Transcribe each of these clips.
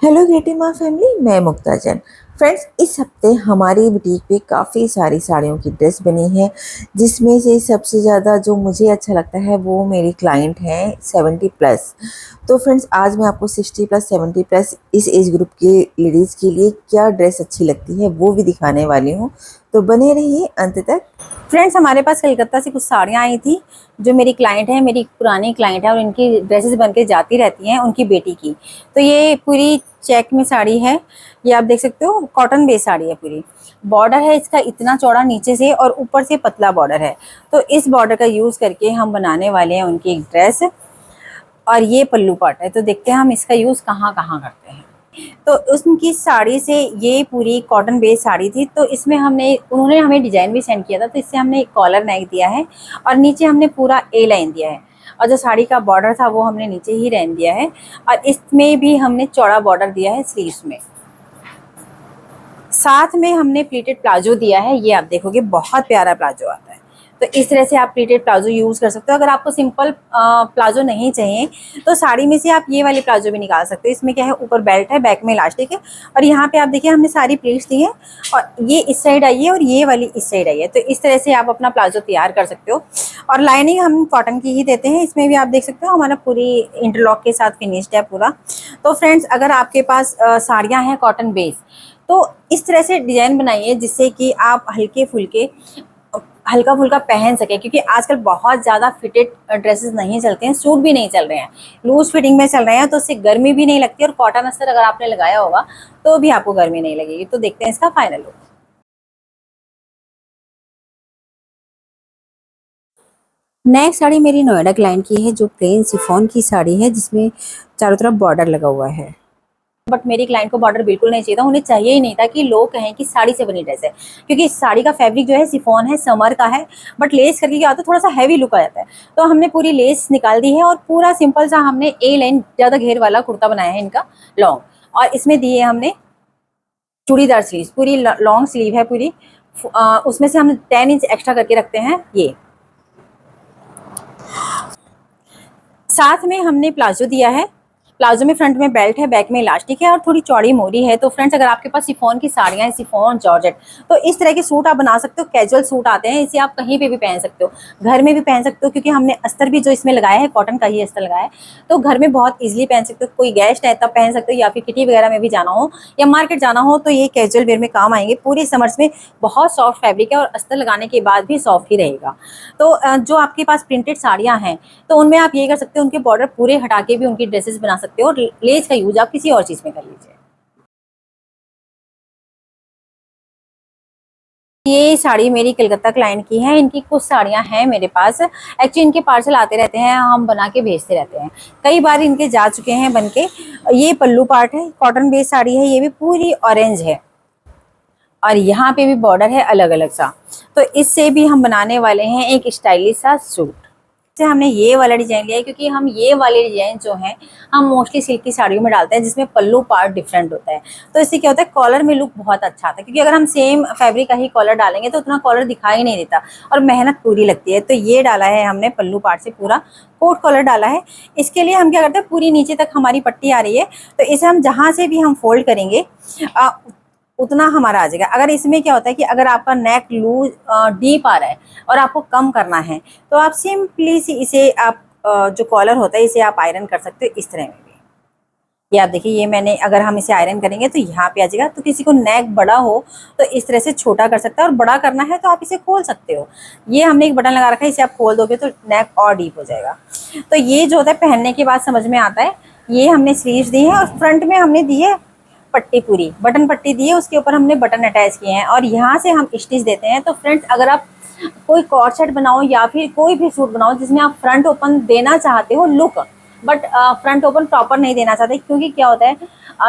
Hello गेटिमा family, मैं मुक्ता Jain. Friends, इस हफ्ते हमारी बुटीक पे काफ़ी सारी साड़ियों की ड्रेस बनी है, जिसमें से सबसे ज़्यादा जो मुझे अच्छा लगता है वो मेरी क्लाइंट है 70 प्लस। तो फ्रेंड्स, आज मैं आपको 60 प्लस 70 प्लस इस एज ग्रुप के लेडीज़ के लिए क्या ड्रेस अच्छी लगती है वो भी दिखाने वाली हूँ। तो बने रहिए अंत तक। फ्रेंड्स, हमारे पास कलकत्ता से कुछ साड़ियाँ आई थी जो मेरी क्लाइंट है, मेरी पुरानी क्लाइंट है और इनकी ड्रेसेस बन के जाती रहती हैं उनकी बेटी की। तो ये पूरी चेक में साड़ी है, ये आप देख सकते हो, कॉटन बेस साड़ी है पूरी। बॉर्डर है इसका इतना चौड़ा नीचे से और ऊपर से पतला बॉर्डर है। तो इस बॉर्डर का यूज़ करके हम बनाने वाले हैं उनकी एक ड्रेस। और ये पल्लू पार्ट है, तो देखते हैं हम इसका यूज़ कहाँ कहाँ करते हैं। तो उनकी साड़ी से, ये पूरी कॉटन बेस्ड साड़ी थी, तो इसमें उन्होंने हमें डिज़ाइन भी सेंड किया था। तो इससे हमने एक कॉलर नेक दिया है और नीचे हमने पूरा ए लाइन दिया है और जो साड़ी का बॉर्डर था वो हमने नीचे ही रहने दिया है। और इसमें भी हमने चौड़ा बॉर्डर दिया है स्लीव्स में। साथ में हमने प्लीटेड प्लाजो दिया है, ये आप देखोगे बहुत प्यारा प्लाजो आता है। तो इस तरह से आप प्लीटेड प्लाजो यूज़ कर सकते हो। अगर आपको सिंपल प्लाजो नहीं चाहिए तो साड़ी में से आप ये वाली प्लाजो भी निकाल सकते हो। इसमें क्या है, ऊपर बेल्ट है, बैक में इलास्टिक है और यहाँ पे आप देखिए हमने सारी प्लीट्स दी है और ये इस साइड आई है और ये वाली इस साइड आई है। तो इस तरह से आप अपना प्लाजो तैयार कर सकते हो। और लाइनिंग हम कॉटन की ही देते हैं। इसमें भी आप देख सकते हो हमारा पूरी इंटरलॉक के साथ फिनिश्ड है पूरा। तो फ्रेंड्स, अगर आपके पास साड़ियाँ हैं कॉटन बेस, तो इस तरह से डिज़ाइन बनाइए जिससे कि आप हल्के फुल्के हल्का फुल्का पहन सके, क्योंकि आजकल बहुत ज़्यादा फिटेड ड्रेसेस नहीं चलते हैं, सूट भी नहीं चल रहे हैं, लूज फिटिंग में चल रहे हैं। तो उससे गर्मी भी नहीं लगती और कॉटन अस्तर अगर आपने लगाया होगा तो भी आपको गर्मी नहीं लगेगी। तो देखते हैं इसका फाइनल लुक। नेक्स्ट साड़ी मेरी नोएडा क्लाइंट की है, जो प्लेन शिफॉन की साड़ी है जिसमें चारों तरफ बॉर्डर लगा हुआ है। बट मेरी क्लाइंट को बॉर्डर बिल्कुल नहीं चाहिए था, उन्हें चाहिए ही नहीं था कि लोग कहें कि साड़ी से बनी ड्रेस है, क्योंकि इस साड़ी का फैब्रिक जो है सिफॉन है, समर का है। बट लेस करके क्या होता है, थोड़ा सा हैवी लुक आ जाता है। तो हमने पूरी लेस निकाल दी है और पूरा सिंपल सा हमने ए लाइन ज़्यादा घेर वाला कुर्ता बनाया है इनका लॉन्ग। और इसमें दिए हमने चूड़ीदार स्लीव, पूरी लॉन्ग स्लीव है पूरी। उसमें से हम 10 इंच एक्स्ट्रा करके रखते हैं ये। साथ में हमने प्लाजो दिया है। प्लाजो में फ्रंट में बेल्ट है, बैक में इलास्टिक है और थोड़ी चौड़ी मोरी है। तो फ्रेंड्स, अगर आपके पास शिफॉन की साड़ियाँ हैं, शिफॉन जॉर्जेट, तो इस तरह के सूट आप बना सकते हो। कैजुअल सूट आते हैं, इसे आप कहीं पे भी पहन सकते हो, घर में भी पहन सकते हो, क्योंकि हमने अस्तर भी जो इसमें लगाया है कॉटन का ही अस्तर लगाया है। तो घर में बहुत ईजिली पहन सकते हो, कोई गेस्ट है तब पहन सकते हो, या फिर किटी वगैरह में भी जाना हो या मार्केट जाना हो तो ये कैजुअल वेयर में काम आएंगे। पूरे समर्स में बहुत सॉफ्ट फैब्रिक है और अस्तर लगाने के बाद भी सॉफ्ट ही रहेगा। तो जो आपके पास प्रिंटेड साड़ियाँ हैं तो उनमें आप ये कर सकते हो, उनके बॉर्डर पूरे हटा के भी उनकी ड्रेसेस बना सकते हो और लेस का यूज आप किसी और चीज में कर लीजिए। ये साड़ी मेरी कलकत्ता क्लाइंट की है। इनकी कुछ साड़ियां हैं मेरे पास, एक्चुअली इनके पार्सल आते रहते हैं, हम बना के भेजते रहते हैं। कई बार इनके जा चुके हैं बन के। ये पल्लू पार्ट है, कॉटन बेस्ड साड़ी है, ये भी पूरी ऑरेंज है और यहाँ पे भी बॉर्डर है अलग अलग सा। तो इससे भी हम बनाने वाले हैं एक स्टाइलिश सा सूट। से हमने ये वाला डिजाइन लिया है, क्योंकि हम ये वाले डिजाइन जो हैं हम मोस्टली सिल्क की साड़ियों में डालते हैं, जिसमें पल्लू पार्ट डिफरेंट होता है। तो इससे क्या होता है, कॉलर में लुक बहुत अच्छा आता है, क्योंकि अगर हम सेम फैब्रिक का ही कॉलर डालेंगे तो उतना कॉलर दिखाई नहीं देता और मेहनत पूरी लगती है। तो ये डाला है हमने पल्लू पार्ट से पूरा कोट कॉलर डाला है। इसके लिए हम क्या करते हैं, पूरी नीचे तक हमारी पट्टी आ रही है, तो इसे हम जहाँ से भी हम फोल्ड करेंगे उतना हमारा आ जाएगा। अगर इसमें क्या होता है कि अगर आपका नेक लूज डीप आ रहा है और आपको कम करना है, तो आप सिंपली सी इसे आप जो कॉलर होता है इसे आप आयरन कर सकते हो इस तरह में भी। ये आप देखिए, ये मैंने, अगर हम इसे आयरन करेंगे तो यहाँ पे आ जाएगा। तो किसी को नेक बड़ा हो तो इस तरह से छोटा कर सकता है, और बड़ा करना है तो आप इसे खोल सकते हो। ये हमने एक बटन लगा रखा है, इसे आप खोल दोगे तो नेक और डीप हो जाएगा। तो ये जो होता है पहनने के बाद समझ में आता है। ये हमने स्लीव्स दी है और फ्रंट में हमने दी है पट्टी, पूरी बटन पट्टी दी है, उसके ऊपर हमने बटन अटैच किए हैं और यहाँ से हम स्टिच देते हैं। तो फ्रेंड्स, अगर आप कोई कॉर्ड सेट बनाओ या फिर कोई भी सूट बनाओ जिसमें आप फ्रंट ओपन देना चाहते हो look, but front open proper नहीं देना चाहते, क्योंकि क्या होता है,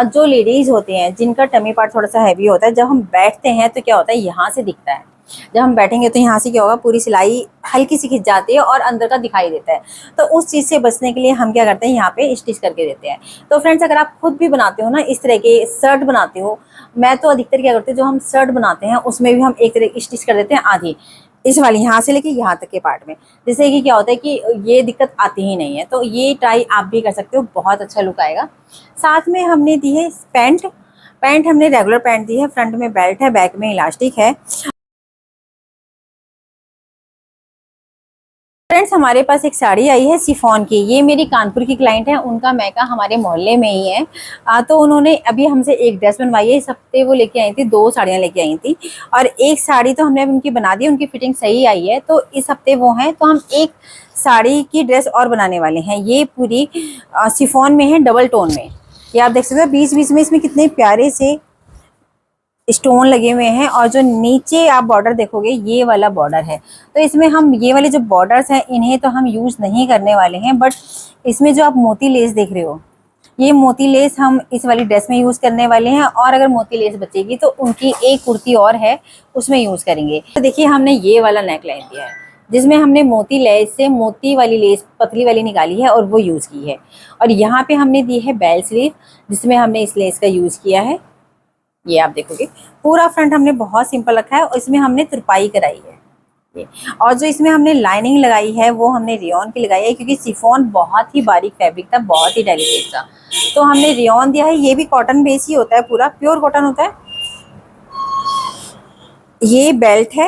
जो लेडीज़ होते हैं जिनका टमी पार्ट थोड़ा सा हैवी होता है, जब हम बैठते हैं तो क्या होता है, यहाँ से दिखता है। जब हम बैठेंगे तो यहाँ से क्या होगा, पूरी सिलाई हल्की सी खिंच जाती है और अंदर का दिखाई देता है। तो उस चीज़ से बचने के लिए हम क्या करते हैं, यहाँ पे स्टिच करके देते हैं। तो फ्रेंड्स, अगर आप खुद भी बनाते हो ना, इस तरह के शर्ट बनाते हो, मैं तो अधिकतर क्या करती हूँ, जो हम शर्ट बनाते हैं उसमें भी हम एक तरह स्टिच कर देते हैं आधी, इस वाली यहाँ से लेके यहाँ तक के पार्ट में, जिससे कि क्या होता है कि ये दिक्कत आती ही नहीं है। तो ये ट्राई आप भी कर सकते हो, बहुत अच्छा लुक आएगा। साथ में हमने दी है पैंट। पैंट हमने रेगुलर पैंट दी है, फ्रंट में बेल्ट है, बैक में इलास्टिक है। फ्रेंड्स हमारे पास एक साड़ी आई है शिफॉन की, ये मेरी कानपुर की क्लाइंट है, उनका मैका हमारे मोहल्ले में ही है। तो उन्होंने अभी हमसे एक ड्रेस बनवाई है, इस हफ्ते वो लेके आई थी, 2 साड़ियाँ लेके आई थी और एक साड़ी तो हमने उनकी बना दी, उनकी फिटिंग सही आई है। तो इस हफ्ते वो हैं, तो हम एक साड़ी की ड्रेस और बनाने वाले हैं। ये पूरी शिफॉन में है, डबल टोन में। ये आप देख सकते हो बीच बीच में इसमें कितने प्यारे से स्टोन लगे हुए हैं और जो नीचे आप बॉर्डर देखोगे ये वाला बॉर्डर है। तो इसमें हम ये वाले जो बॉर्डर्स हैं इन्हें तो हम यूज़ नहीं करने वाले हैं, बट इसमें जो आप मोती लेस देख रहे हो ये मोती लेस हम इस वाली ड्रेस में यूज़ करने वाले हैं। और अगर मोती लेस बचेगी तो उनकी एक कुर्ती और है उसमें यूज़ करेंगे। तो देखिए हमने ये वाला नेक लाइन दिया है जिसमें हमने मोती लेस से मोती वाली लेस पतली वाली निकाली है और वो यूज़ की है। और यहाँ पे हमने दी है बेल स्लीव जिसमें हमने इस लेस का यूज़ किया है। ये आप देखोगे पूरा फ्रंट हमने बहुत सिंपल रखा है और इसमें हमने तुरपाई कराई है ये। और जो इसमें हमने लाइनिंग लगाई है वो हमने रेयॉन की लगाई है, क्योंकि शिफॉन बहुत ही बारीक फैब्रिक था, बहुत ही डेलिकेट था, तो हमने रेयॉन दिया है। ये भी कॉटन बेस ही होता है, पूरा प्योर कॉटन होता है। ये बेल्ट है,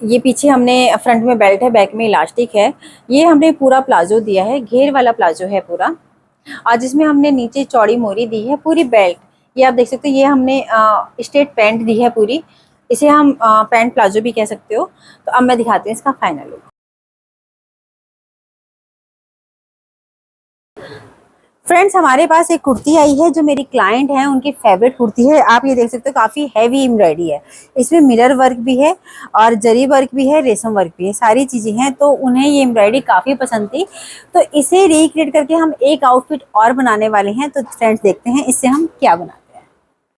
ये पीछे हमने फ्रंट में बेल्ट है, बैक में इलास्टिक है। ये हमने पूरा प्लाजो दिया है, घेर वाला प्लाजो है पूरा, और जिसमें हमने नीचे चौड़ी मोरी दी है। पूरी बेल्ट ये आप देख सकते हो, ये हमने स्ट्रेट पैंट दी है पूरी, इसे हम पैंट प्लाजो भी कह सकते हो। तो अब मैं दिखाती हूँ इसका फाइनल लुक। फ्रेंड्स हमारे पास एक कुर्ती आई है जो मेरी क्लाइंट है, उनकी फेवरेट कुर्ती है। आप ये देख सकते हो काफ़ी हैवी एम्ब्रॉयडरी है, इसमें मिरर वर्क भी है और जरी वर्क भी है, रेशम वर्क भी है, सारी चीज़ें हैं। तो उन्हें ये एम्ब्रॉयडरी काफ़ी पसंद थी, तो इसे रिक्रिएट करके हम एक आउटफिट और बनाने वाले हैं। तो फ्रेंड्स देखते हैं इससे हम क्या बनाते हैं।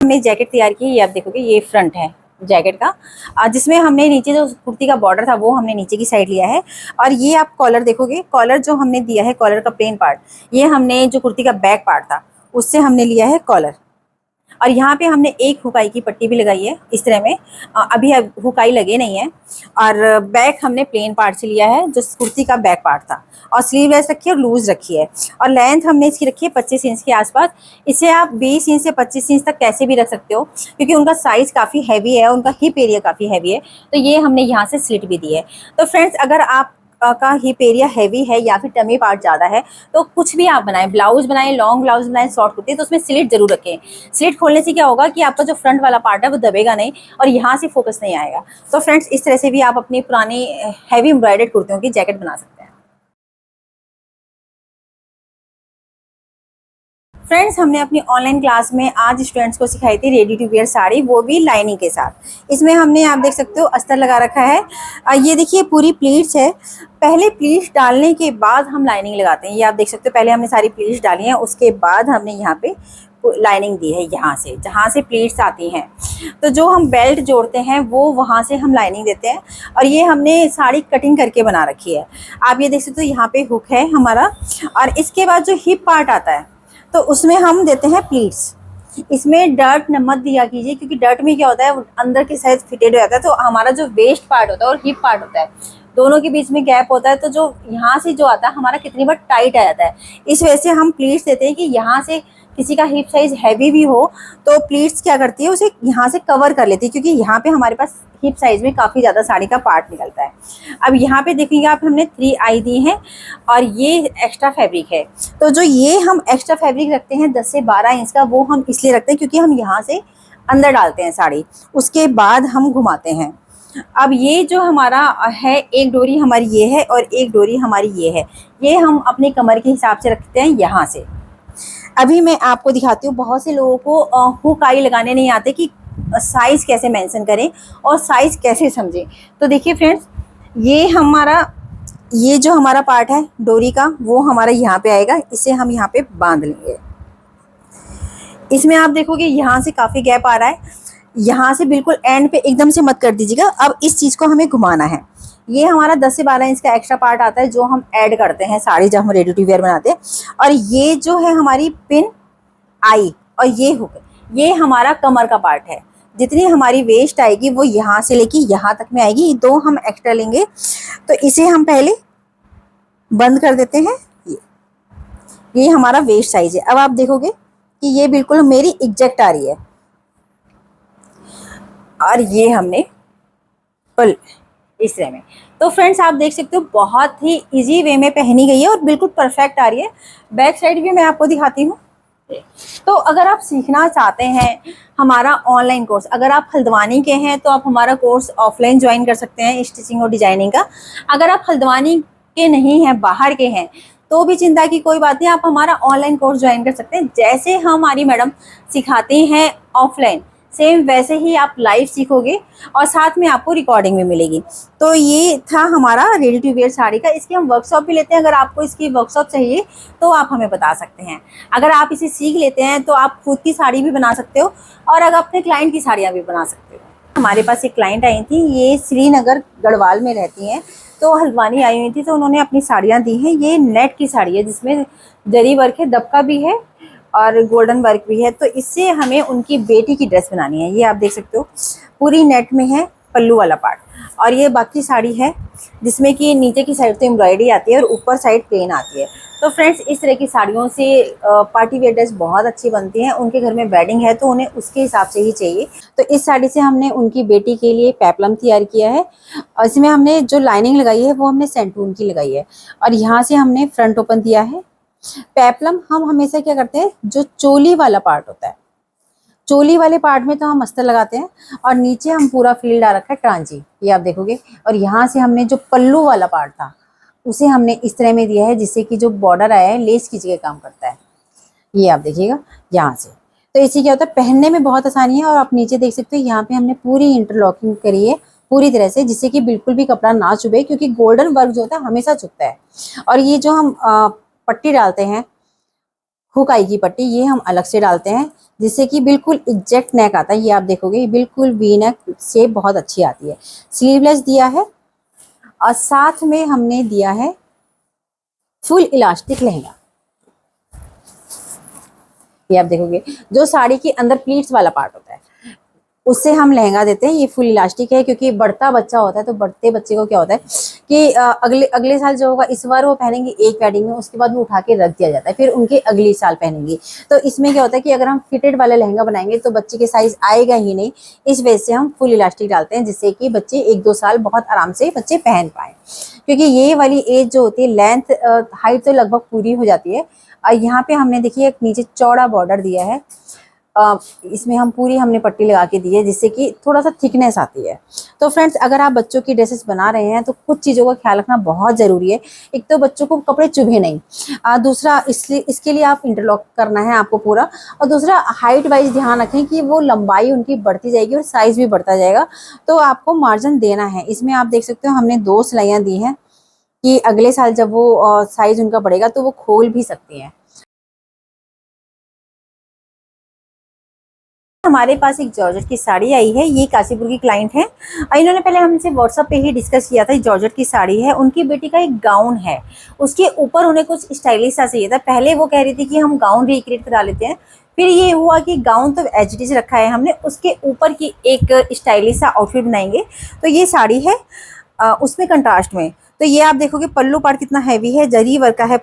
हमने जैकेट तैयार की है, ये आप देखोगे ये फ्रंट है जैकेट का, जिसमें हमने नीचे जो कुर्ती का बॉर्डर था वो हमने नीचे की साइड लिया है। और ये आप कॉलर देखोगे, कॉलर जो हमने दिया है, कॉलर का प्लेन पार्ट, ये हमने जो कुर्ती का बैक पार्ट था उससे हमने लिया है कॉलर। और यहाँ पे हमने एक हुकाई की पट्टी भी लगाई है इस तरह में, अभी हुकाई लगे नहीं है। और बैक हमने प्लेन पार्ट से लिया है जो कुर्ती का बैक पार्ट था, और स्लीवलेस रखी है और लूज रखी है। और लेंथ हमने इसकी रखी है 25 इंच के आसपास। इसे आप 20 इंच से 25 इंच तक कैसे भी रख सकते हो, क्योंकि उनका साइज़ काफ़ी हैवी है, उनका हिप एरिया काफ़ी हैवी है, तो ये हमने यहाँ से स्लिट भी दी है। तो फ्रेंड्स अगर आप का हिप एरिया हैवी है या फिर टमी पार्ट ज़्यादा है तो कुछ भी आप बनाएं, ब्लाउज बनाएं, लॉन्ग ब्लाउज बनाएं, शॉर्ट कुर्ती, तो उसमें स्लिट जरूर रखें। स्लिट खोलने से क्या होगा कि आपका जो फ्रंट वाला पार्ट है वो दबेगा नहीं और यहाँ से फोकस नहीं आएगा। तो फ्रेंड्स इस तरह से भी आप अपनी पुरानी हैवी एम्ब्रॉयडर्ड कुर्तियों की जैकेट बना सकते हैं। फ्रेंड्स हमने अपनी ऑनलाइन क्लास में आज स्टूडेंट्स को सिखाई थी रेडी टू वेयर साड़ी, वो भी लाइनिंग के साथ। इसमें हमने आप देख सकते हो अस्तर लगा रखा है। ये देखिए पूरी प्लीट्स है। पहले प्लीट्स डालने के बाद हम लाइनिंग लगाते हैं, ये आप देख सकते हो। पहले हमने सारी प्लीट्स डाली हैं, उसके बाद हमने यहाँ पे लाइनिंग दी है, यहाँ से जहाँ से प्लीट्स आती हैं। तो जो हम बेल्ट जोड़ते हैं वो वहाँ से हम लाइनिंग देते हैं। और ये हमने साड़ी कटिंग करके बना रखी है, आप ये देख सकते हो। यहाँ पे हुक है हमारा, और इसके बाद जो हिप पार्ट आता है तो उसमें हम देते हैं प्लीट्स। इसमें डर्ट न मत दिया कीजिए, क्योंकि डर्ट में क्या होता है अंदर की साइड फिटेड हो जाता है, तो हमारा जो वेस्ट पार्ट होता है और हिप पार्ट होता है दोनों के बीच में गैप होता है, तो जो यहाँ से जो आता है हमारा कितनी बार टाइट आ जाता है। इस वजह से हम प्लीट्स देते हैं कि यहाँ से किसी का हिप साइज हैवी भी हो तो प्लीट्स क्या करती है उसे यहाँ से कवर कर लेती है, क्योंकि यहाँ पे हमारे पास हिप साइज में काफ़ी ज़्यादा साड़ी का पार्ट निकलता है। अब यहाँ पे देखेंगे आप, हमने 3 आई दी हैं और ये एक्स्ट्रा फैब्रिक है। तो जो ये हम एक्स्ट्रा फैब्रिक रखते हैं 10 से 12 इंच का, वो हम इसलिए रखते हैं क्योंकि हम यहाँ से अंदर डालते हैं साड़ी, उसके बाद हम घुमाते हैं। अब ये जो हमारा है, एक डोरी हमारी ये है और एक डोरी हमारी ये है, ये हम अपने कमर के हिसाब से रखते हैं यहाँ से। अभी मैं आपको दिखाती हूँ, बहुत से लोगों को हुक आई लगाने नहीं आते कि साइज़ कैसे मेंशन करें और साइज़ कैसे समझें। तो देखिए फ्रेंड्स, ये जो हमारा पार्ट है डोरी का वो हमारा यहाँ पे आएगा, इसे हम यहाँ पे बांध लेंगे। इसमें आप देखोगे यहाँ से काफ़ी गैप आ रहा है, यहाँ से बिल्कुल एंड पे एकदम से मत कर दीजिएगा। अब इस चीज़ को हमें घुमाना है। ये हमारा 10 से 12 इंच का एक्स्ट्रा पार्ट आता है जो हम ऐड करते हैं साड़ी जब हम रेडी टू वेयर बनाते हैं। और ये जो है हमारी पिन आई और ये हुक, ये हमारा कमर का पार्ट है। जितनी हमारी वेस्ट आएगी वो यहाँ से लेके यहाँ तक में आएगी। 2 हम एक्स्ट्रा लेंगे, तो इसे हम पहले बंद कर देते हैं। ये हमारा वेस्ट साइज है। अब आप देखोगे कि ये बिल्कुल मेरी एग्जैक्ट आ रही है, और ये हमने फुल इस तरह में। तो फ्रेंड्स आप देख सकते हो बहुत ही इजी वे में पहनी गई है और बिल्कुल परफेक्ट आ रही है। बैक साइड भी मैं आपको दिखाती हूँ। तो अगर आप सीखना चाहते हैं हमारा ऑनलाइन कोर्स, अगर आप हल्द्वानी के हैं तो आप हमारा कोर्स ऑफलाइन ज्वाइन कर सकते हैं स्टिचिंग और डिजाइनिंग का। अगर आप हल्द्वानी के नहीं हैं, बाहर के हैं, तो भी चिंता की कोई बात नहीं, आप हमारा ऑनलाइन कोर्स ज्वाइन कर सकते हैं। जैसे हमारी मैडम सिखाती हैं ऑफलाइन, सेम वैसे ही आप लाइव सीखोगे और साथ में आपको रिकॉर्डिंग भी मिलेगी। तो ये था हमारा रेडी टू वेयर साड़ी का। इसकी हम वर्कशॉप भी लेते हैं। अगर आपको इसकी वर्कशॉप चाहिए तो आप हमें बता सकते हैं। अगर आप इसे सीख लेते हैं तो आप खुद की साड़ी भी बना सकते हो और अगर अपने क्लाइंट की साड़ियाँ भी बना सकते हो। हमारे पास एक क्लाइंट आई थी, ये श्रीनगर गढ़वाल में रहती हैं, तो हल्द्वानी आई हुई थी, तो उन्होंने अपनी साड़ियाँ दी हैं। ये नेट की साड़ी है जिसमें जरी वर्क है, दबका भी है और गोल्डन वर्क भी है। तो इससे हमें उनकी बेटी की ड्रेस बनानी है। ये आप देख सकते हो पूरी नेट में है पल्लू वाला पार्ट, और ये बाकी साड़ी है जिसमें कि नीचे की साइड तो एम्ब्रॉयडरी आती है और ऊपर साइड प्लेन आती है। तो फ्रेंड्स इस तरह की साड़ियों से पार्टी वेयर ड्रेस बहुत अच्छी बनती हैं। उनके घर में वेडिंग है तो उन्हें उसके हिसाब से ही चाहिए। तो इस साड़ी से हमने उनकी बेटी के लिए पेपलम तैयार किया है, और इसमें हमने जो लाइनिंग लगाई है वो हमने सेंटून की लगाई है, और यहाँ से हमने फ्रंट ओपन दिया है। पेपलम हम हमेशा क्या करते हैं, जो चोली वाला पार्ट होता है, चोली वाले पार्ट में तो हम अस्तर लगाते हैं, और नीचे हम पूरा फील डाल रखा है ट्रांजी, ये आप देखोगे। और यहाँ से हमने जो पल्लू वाला पार्ट था उसे हमने इस तरह में दिया है, जिससे कि जो बॉर्डर आया है लेस की जगह काम करता है। ये आप देखिएगा यहाँ से। तो इससे क्या होता है, पहनने में बहुत आसानी है। और आप नीचे देख सकते हो यहाँ पे हमने पूरी इंटरलॉकिंग करी है पूरी तरह से, जिससे कि बिल्कुल भी कपड़ा ना चुभे, क्योंकि गोल्डन वर्क जो होता है हमेशा चुभता है। और ये जो हम पट्टी डालते हैं, हुक आई की पट्टी, ये हम अलग से डालते हैं, जिससे कि बिल्कुल एग्जैक्ट नेक आता है। ये आप देखोगे बिल्कुल वी नेक शेप बहुत अच्छी आती है। स्लीवलेस दिया है, और साथ में हमने दिया है फुल इलास्टिक लहंगा। ये आप देखोगे जो साड़ी के अंदर प्लीट्स वाला पार्ट होता है उससे हम लहंगा देते हैं। ये फुल इलास्टिक है, क्योंकि बढ़ता बच्चा होता है, तो बढ़ते बच्चे को क्या होता है कि अगले साल जो होगा, इस बार वो पहनेंगे एक वेडिंग में, उसके बाद वो उठा के रख दिया जाता है, फिर उनके अगले साल पहनेंगे। तो इसमें क्या होता है कि अगर हम फिटेड वाला लहंगा बनाएंगे तो बच्चे के साइज आएगा ही नहीं। इस वजह से हम फुल इलास्टिक डालते हैं, जिससे कि बच्चे 1-2 साल बहुत आराम से बच्चे पहन पाए, क्योंकि ये वाली एज जो होती है, लेंथ हाइट तो लगभग पूरी हो जाती है। और यहाँ पे हमने देखिए एक नीचे चौड़ा बॉर्डर दिया है, इसमें हमने पट्टी लगा के दी है, जिससे कि थोड़ा सा थिकनेस आती है। तो फ्रेंड्स अगर आप बच्चों की ड्रेसेस बना रहे हैं तो कुछ चीज़ों का ख्याल रखना बहुत ज़रूरी है। एक तो बच्चों को कपड़े चुभे नहीं, दूसरा इसके लिए आप इंटरलॉक करना है आपको पूरा, और दूसरा हाइट वाइज ध्यान रखें कि वो लंबाई उनकी बढ़ती जाएगी और साइज़ भी बढ़ता जाएगा, तो आपको मार्जिन देना है। इसमें आप देख सकते हो हमने 2 सिलाइयाँ दी हैं कि अगले साल जब वो साइज़ उनका बढ़ेगा तो वो खोल भी सकती हैं। हमारे पास एक जॉर्जेट की साड़ी आई है, ये काशीपुर की क्लाइंट है। इन्होंने पहले हमसे व्हाट्सएप पे ही डिस्कस किया था। जॉर्जेट की साड़ी है, उनकी बेटी का एक गाउन है, उसके ऊपर उन्हें कुछ स्टाइलिश सा चाहिए था। पहले वो कह रही थी कि हम गाउन रिक्रिएट करा लेते हैं, फिर ये हुआ कि गाउन तो एच डी से रखा है हमने, उसके ऊपर की एक स्टाइलिश सा आउटफिट बनाएंगे। तो ये साड़ी है उसमें कंट्रास्ट में। तो ये आप देखोगे पल्लू पार्ट कितना हैवी है, जरी वर्क का है,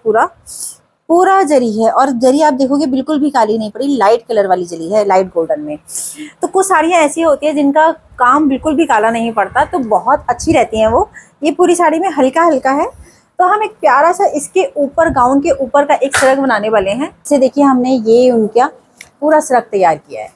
पूरा जरी है, और जरी आप देखोगे बिल्कुल भी काली नहीं पड़ी, लाइट कलर वाली जरी है, लाइट गोल्डन में। तो कुछ साड़ियाँ ऐसी होती है जिनका काम बिल्कुल भी काला नहीं पड़ता, तो बहुत अच्छी रहती हैं वो। ये पूरी साड़ी में हल्का हल्का है। तो हम एक प्यारा सा इसके ऊपर, गाउन के ऊपर का एक सरग बनाने वाले हैं। इसे देखिए हमने ये उनका पूरा सरग तैयार किया है।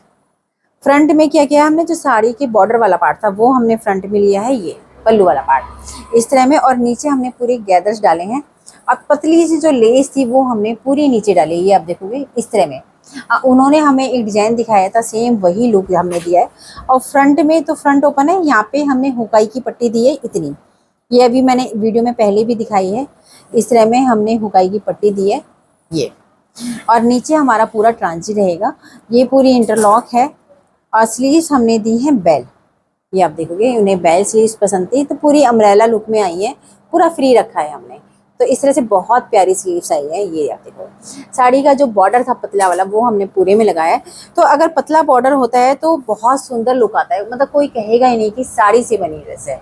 फ्रंट में क्या किया हमने, जो साड़ी के बॉर्डर वाला पार्ट था वो हमने फ्रंट में लिया है, ये पल्लू वाला पार्ट इस तरह में, और नीचे हमने पूरे गैदर्स डाले हैं, और पतली सी जो लेस थी वो हमने पूरी नीचे डाली। ये आप देखोगे इस तरह में। उन्होंने हमें एक डिजाइन दिखाया था, सेम वही लुक हमने दिया है। और फ्रंट में तो फ्रंट ओपन है, यहाँ पे हमने हुकाई की पट्टी दी है इतनी, ये अभी मैंने वीडियो में पहले भी दिखाई है। इस तरह में हमने हुकाई की पट्टी दी है ये, और नीचे हमारा पूरा ट्रांची रहेगा। ये पूरी इंटरलॉक है, और स्लीव्स हमने दी है बेल। ये आप देखोगे उन्हें बेल स्लीव्स पसंद थी, तो पूरी अम्ब्रेला लुक में आई है, पूरा फ्री रखा है हमने। तो इस तरह से बहुत प्यारी स्लीव्स आई है। ये आप देखो, साड़ी का जो बॉर्डर था पतला वाला वो हमने पूरे में लगाया है। तो अगर पतला बॉर्डर होता है तो बहुत सुंदर लुक आता है, मतलब कोई कहेगा ही नहीं कि साड़ी से बनी ड्रेस है।